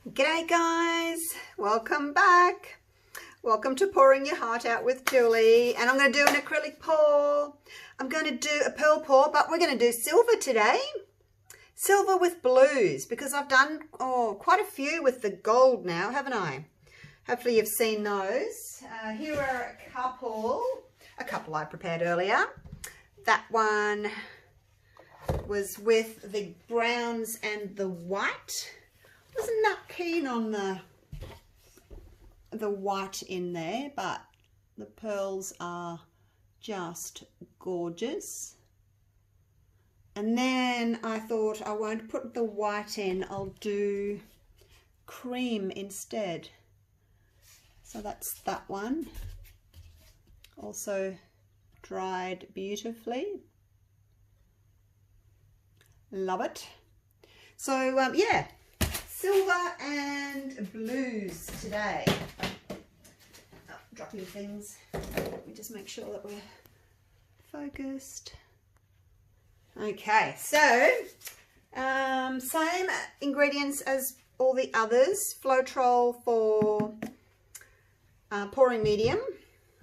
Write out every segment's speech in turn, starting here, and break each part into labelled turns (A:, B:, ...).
A: G'day guys, welcome back. Welcome to Pouring Your Heart Out with Julie, and I'm going to do an acrylic pour. I'm going to do a pearl pour, but we're going to do silver today. Silver with blues, because I've done quite a few with the gold now, haven't I? Hopefully you've seen those. Here are a couple I prepared earlier. That one was with the browns and the white. Wasn't that keen on the white in there, but the pearls are just gorgeous. And then I thought I won't put the white in, I'll do cream instead. So that's that one. Also dried beautifully. Love it. So yeah, silver and blues today. Oh, dropping things. Let me just make sure that we're focused. Okay, so same ingredients as all the others. Floetrol for pouring medium.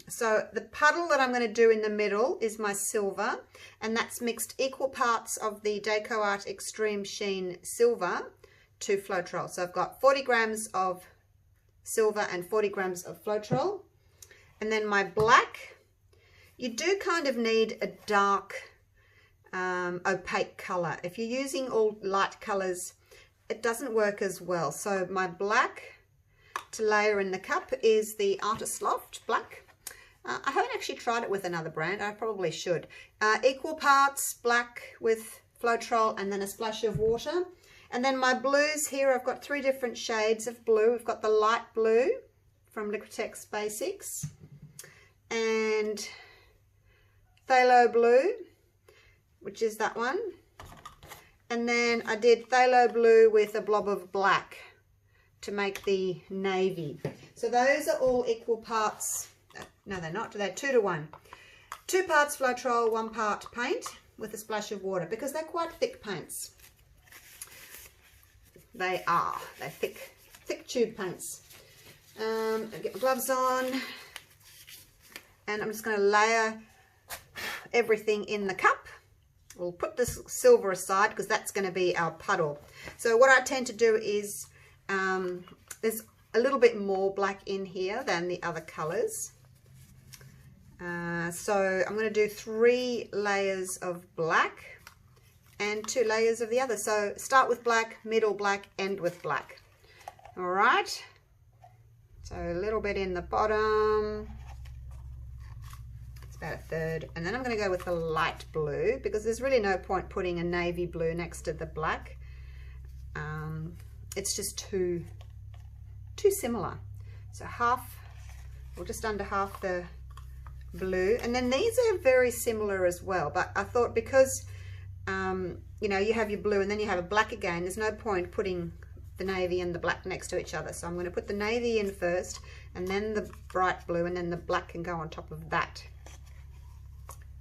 A: So the puddle that I'm going to do in the middle is my silver, and that's mixed equal parts of the Deco Art Extreme Sheen silver to Floetrol. So I've got 40 grams of silver and 40 grams of Floetrol. And then my black, you do kind of need a dark opaque color. If you're using all light colors, it doesn't work as well. So my black to layer in the cup is the Artist Loft black. I haven't actually tried it with another brand. I probably should. Equal parts black with Floetrol and then a splash of water. And then my blues here, I've got 3 different shades of blue. We've got the light blue from Liquitex Basics and phthalo blue, which is that one. And then I did phthalo blue with a blob of black to make the navy. So those are all equal parts. No, they're not. They're 2 to 1. 2 parts Floetrol, 1 part paint with a splash of water, because they're quite thick paints. They're thick tube paints. I'll get my gloves on, and I'm just going to layer everything in the cup. We'll put this silver aside because that's going to be our puddle. So what I tend to do is, there's a little bit more black in here than the other colors. So I'm going to do 3 layers of black and 2 layers of the other. So start with black, middle black, end with black. All right. So a little bit in the bottom. It's about a third. And then I'm going to go with the light blue, because there's really no point putting a navy blue next to the black. It's just too similar. So half, or just under half the blue. And then these are very similar as well, but I thought because you know, you have your blue and then you have a black again, there's no point putting the navy and the black next to each other. So I'm going to put the navy in first, and then the bright blue, and then the black can go on top of that.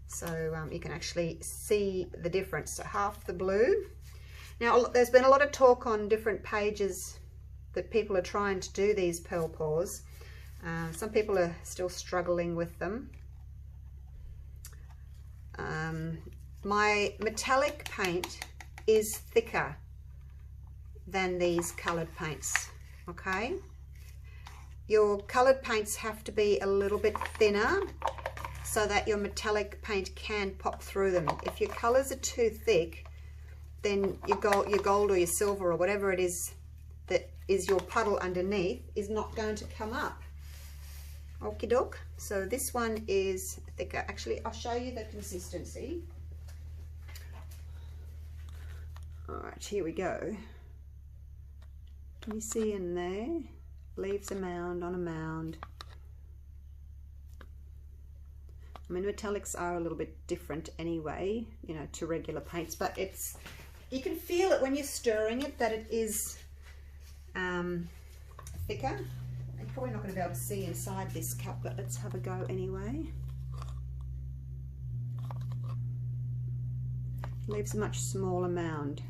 A: So you can actually see the difference. So half the blue. Now there's been a lot of talk on different pages that people are trying to do these pearl pours. Some people are still struggling with them. My metallic paint is thicker than these colored paints, okay? Your colored paints have to be a little bit thinner so that your metallic paint can pop through them. If your colors are too thick, then your gold or your silver or whatever it is that is your puddle underneath is not going to come up. Okie doke. So this one is thicker. Actually, I'll show you the consistency. All right, here we go. Can you see in there? Leaves a mound on a mound. I mean, metallics are a little bit different anyway, you know, to regular paints, but it's, you can feel it when you're stirring it that it is thicker. I'm probably not going to be able to see inside this cup, but let's have a go anyway. Leaves a much smaller mound.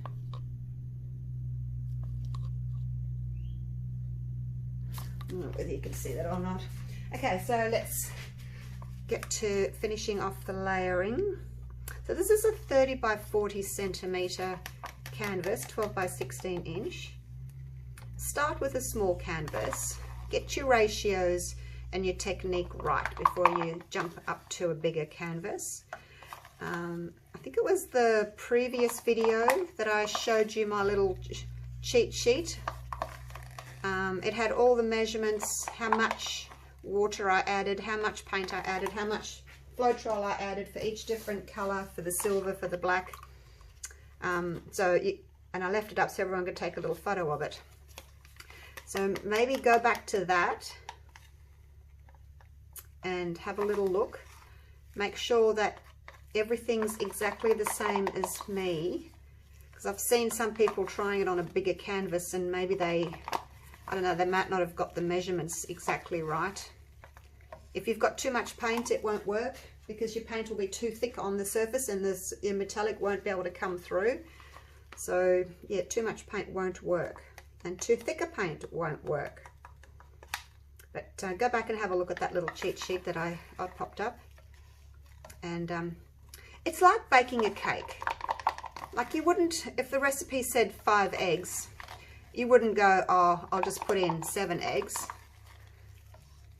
A: I don't know whether you can see that or not. Okay, so let's get to finishing off the layering. So this is a 30 by 40 centimeter canvas, 12 by 16 inch. Start with a small canvas, get your ratios and your technique right before you jump up to a bigger canvas. I think it was the previous video that I showed you my little cheat sheet. It had all the measurements, how much water I added, how much paint I added, how much Floetrol I added for each different color, for the silver, for the black. And I left it up so everyone could take a little photo of it. So maybe go back to that and have a little look. Make sure that everything's exactly the same as me, because I've seen some people trying it on a bigger canvas and maybe they, I don't know, they might not have got the measurements exactly right. If you've got too much paint, it won't work because your paint will be too thick on the surface and your metallic won't be able to come through. So yeah, too much paint won't work, and too thick a paint won't work. But go back and have a look at that little cheat sheet that I popped up. And it's like baking a cake. Like you wouldn't, if the recipe said 5 eggs, you wouldn't go, oh, I'll just put in 7 eggs.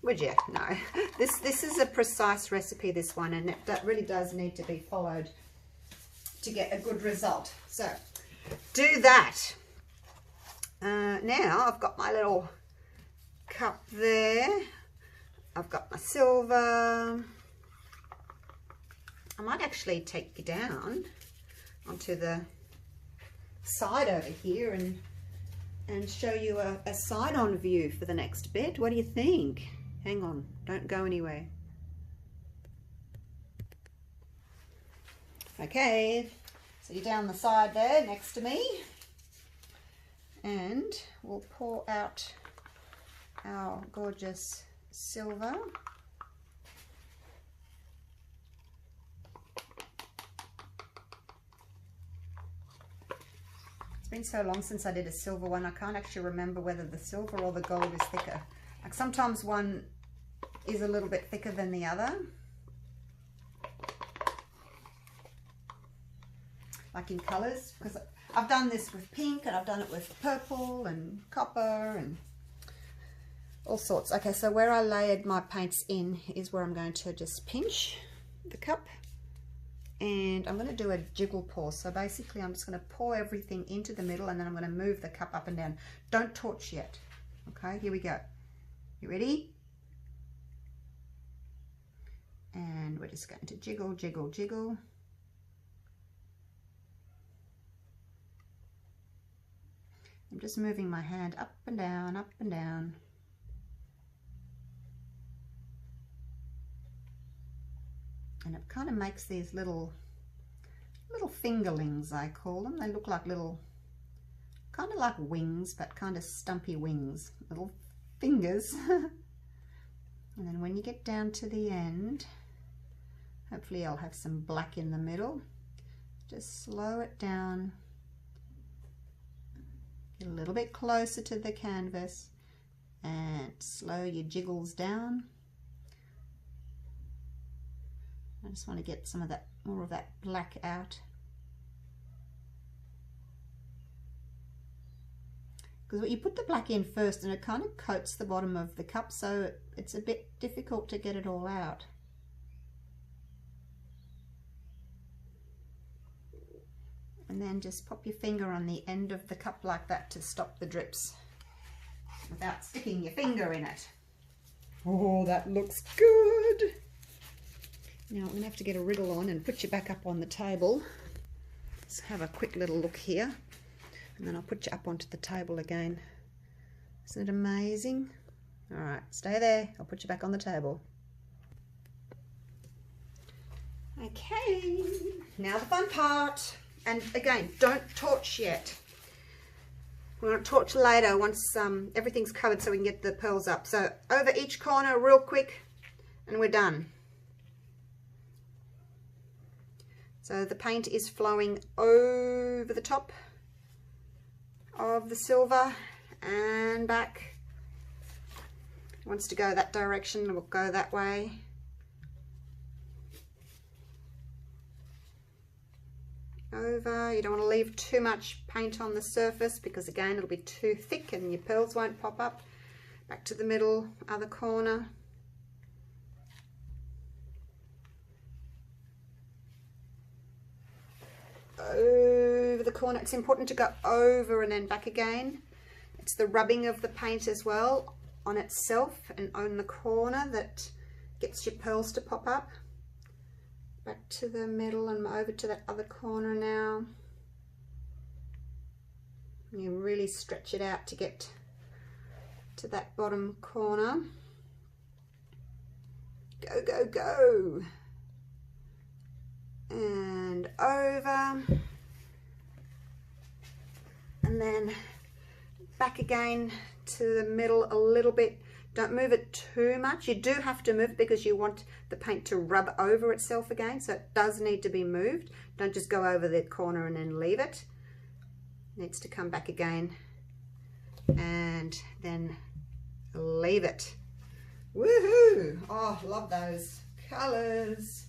A: Would you? No. This is a precise recipe, this one, and that really does need to be followed to get a good result. So do that. Now I've got my little cup there. I've got my silver. I might actually take you down onto the side over here and show you a side-on view for the next bit. What do you think? Hang on, don't go anywhere. Okay, so you're down the side there next to me, and we'll pour out our gorgeous silver. It's been so long since I did a silver one, I can't actually remember whether the silver or the gold is thicker. Like sometimes one is a little bit thicker than the other. Like in colours, because I've done this with pink and I've done it with purple and copper and all sorts. Okay, so where I layered my paints in is where I'm going to just pinch the cup. And I'm going to do a jiggle pour. So basically I'm just going to pour everything into the middle and then I'm going to move the cup up and down. Don't torch yet. Okay, here we go. You ready? And we're just going to jiggle, jiggle, jiggle. I'm just moving my hand up and down, up and down. And it kind of makes these little fingerlings, I call them. They look like little, kind of like wings, but kind of stumpy wings, little fingers. And then when you get down to the end, hopefully I'll have some black in the middle. Just slow it down. Get a little bit closer to the canvas and slow your jiggles down. I just want to get some of that, more of that black out. Because you put the black in first and it kind of coats the bottom of the cup, so it's a bit difficult to get it all out. And then just pop your finger on the end of the cup like that to stop the drips without sticking your finger in it. Oh, that looks good. Now I'm going to have to get a wriggle on and put you back up on the table. Let's have a quick little look here. And then I'll put you up onto the table again. Isn't it amazing? Alright, stay there. I'll put you back on the table. Okay, now the fun part. And again, don't torch yet. We're going to torch later once everything's covered so we can get the pearls up. So over each corner real quick and we're done. So the paint is flowing over the top of the silver and back. wants to go that direction, we'll go that way. Over. You don't want to leave too much paint on the surface because again it'll be too thick and your pearls won't pop up. Back to the middle, other corner. Over the corner. It's important to go over and then back again. It's the rubbing of the paint as well on itself and on the corner that gets your pearls to pop up. Back to the middle and over to that other corner now. And you really stretch it out to get to that bottom corner. Go, go, go. And over. And then back again to the middle a little bit. Don't move it too much. You do have to move because you want the paint to rub over itself again, so it does need to be moved. Don't just go over the corner and then leave it. It needs to come back again and then leave it. Woohoo! Oh, love those colours.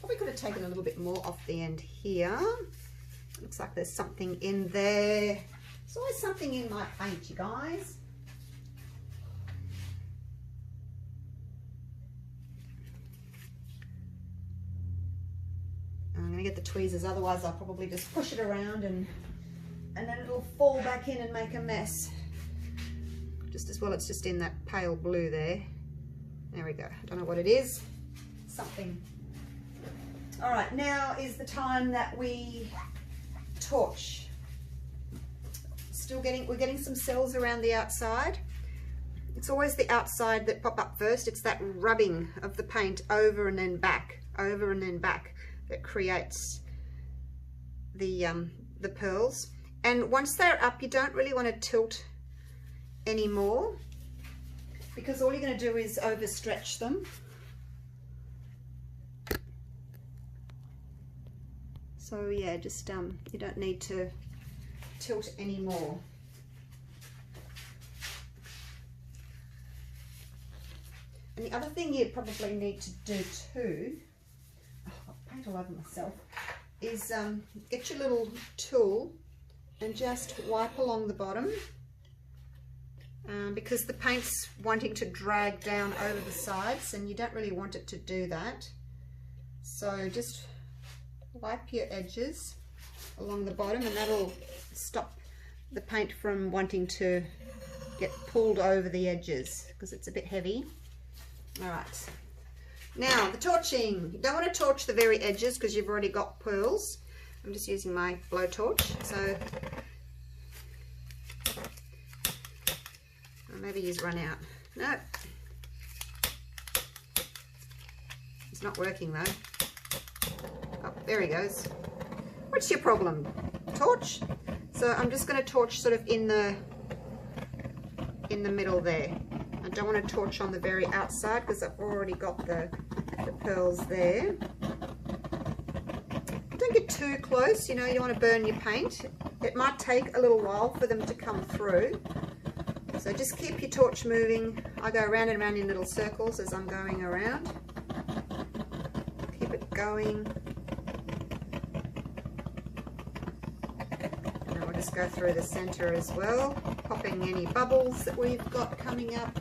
A: Probably could have taken a little bit more off the end here. Looks like there's something in there. There's always something in my paint, you guys. I'm going to get the tweezers, otherwise I'll probably just push it around and then it'll fall back in and make a mess. Just as well it's just in that pale blue there. There we go. I don't know what it is. Something. All right, now is the time that we torch. We're getting some cells around the outside. It's always the outside that pop up first. It's that rubbing of the paint over and then back, over and then back, that creates the pearls. And once they're up, you don't really want to tilt anymore because all you're going to do is overstretch them. So yeah, just you don't need to tilt anymore. And the other thing you probably need to do too, I'll paint all over myself, is get your little tool and just wipe along the bottom because the paint's wanting to drag down over the sides and you don't really want it to do that. So just wipe your edges along the bottom and that'll stop the paint from wanting to get pulled over the edges because it's a bit heavy. All right, now the torching. You don't want to torch the very edges because you've already got pearls. I'm just using my blowtorch, so maybe he's run out. No, it's not working though. Oh, there he goes. What's your problem? Torch? So I'm just going to torch sort of in the middle there. I don't want to torch on the very outside because I've already got the pearls there. Don't get too close, you know, you don't want to burn your paint. It might take a little while for them to come through. So just keep your torch moving. I go around and around in little circles as I'm going around. Keep it going. And we'll just go through the center as well, popping any bubbles that we've got coming up.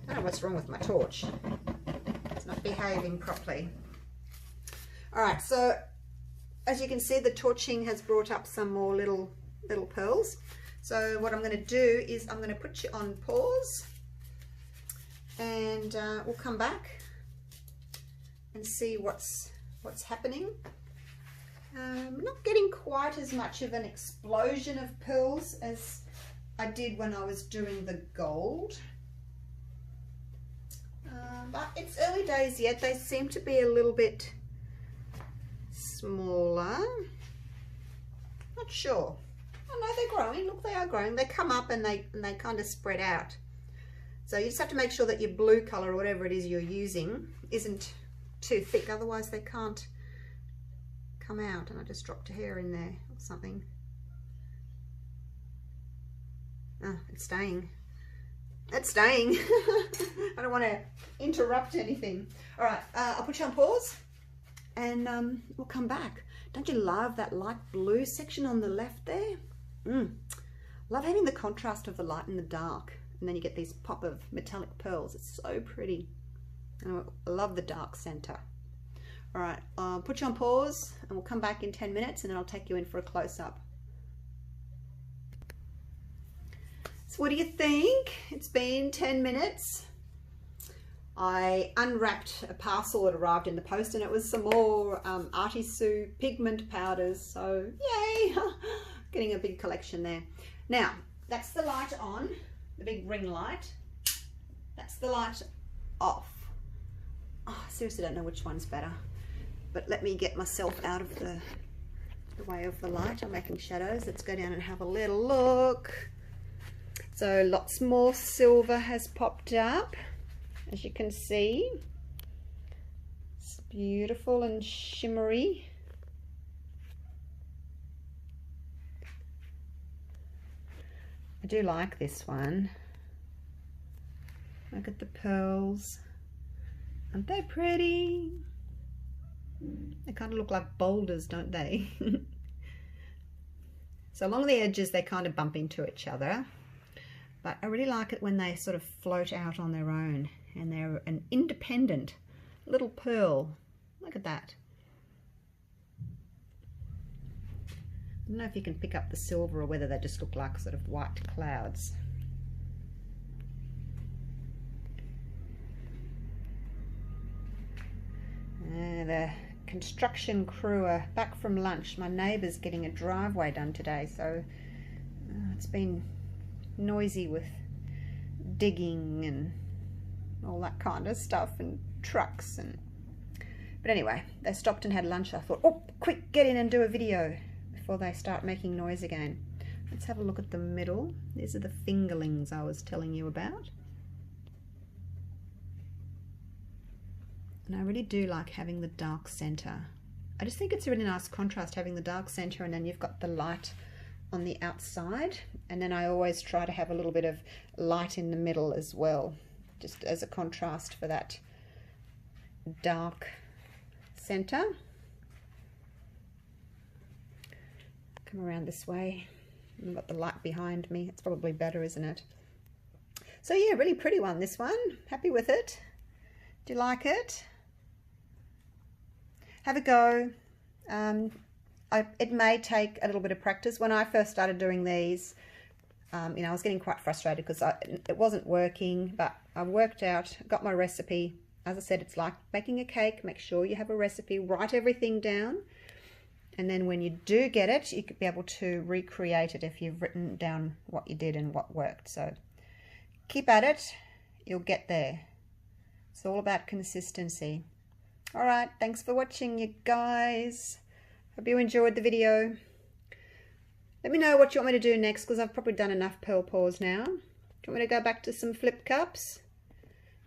A: I don't know what's wrong with my torch. It's not behaving properly. All right, so as you can see, the torching has brought up some more little pearls. So what I'm going to do is I'm going to put you on pause and we'll come back and see what's happening. Not getting quite as much of an explosion of pearls as I did when I was doing the gold. But it's early days yet. They seem to be a little bit smaller. Not sure. Oh no, they're growing. Look, they are growing. They come up and they kind of spread out. So you just have to make sure that your blue color or whatever it is you're using isn't too thick, otherwise they can't come out, and I just dropped a hair in there or something. Oh, it's staying. It's staying. I don't want to interrupt anything. All right, I'll put you on pause and we'll come back. Don't you love that light blue section on the left there? Love having the contrast of the light and the dark, and then you get these pop of metallic pearls. It's so pretty. And I love the dark center. All right, I'll put you on pause and we'll come back in 10 minutes, and then I'll take you in for a close-up. So what do you think? It's been 10 minutes. I unwrapped a parcel that arrived in the post, and it was some more Artist pigment powders. So yay, getting a big collection there. Now, that's the light on, the big ring light. That's the light off. Oh, I seriously don't know which one's better. But let me get myself out of the way of the light. I'm making shadows. Let's go down and have a little look. So lots more silver has popped up, as you can see. It's beautiful and shimmery. I do like this one. Look at the pearls. Aren't they pretty? They kind of look like boulders, don't they? So along the edges they kind of bump into each other. But I really like it when they sort of float out on their own, and they're an independent little pearl. Look at that. I don't know if you can pick up the silver or whether they just look like sort of white clouds. The construction crew are back from lunch. My neighbour's getting a driveway done today, so it's been noisy with digging and all that kind of stuff, and trucks. But anyway, they stopped and had lunch. I thought, oh, quick, get in and do a video before they start making noise again. Let's have a look at the middle. These are the fingerlings I was telling you about. And I really do like having the dark center. I just think it's a really nice contrast having the dark center, and then you've got the light on the outside, and then I always try to have a little bit of light in the middle as well, just as a contrast for that dark center. Come around this way. I've got the light behind me. It's probably better, isn't it? So yeah, really pretty one, this one. Happy with it. Do you like it? Have a go. It may take a little bit of practice. When I first started doing these, you know, I was getting quite frustrated because it wasn't working, but I worked out, got my recipe. As I said, it's like baking a cake. Make sure you have a recipe, write everything down, and then when you do get it, you could be able to recreate it if you've written down what you did and what worked. So keep at it, you'll get there. It's all about consistency. All right, thanks for watching, you guys. Hope you enjoyed the video. Let me know what you want me to do next, because I've probably done enough pearl paws now. Do you want me to go back to some flip cups,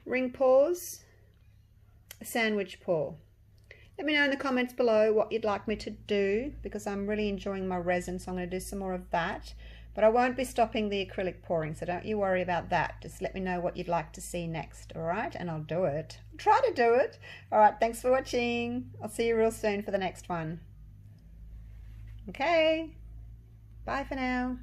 A: ring paws, a sandwich paw? Let me know in the comments below what you'd like me to do, because I'm really enjoying my resin, so I'm going to do some more of that. But I won't be stopping the acrylic pouring, so don't you worry about that. Just let me know what you'd like to see next, all right? And I'll do it. I'll try to do it. All right, thanks for watching. I'll see you real soon for the next one. Okay, bye for now.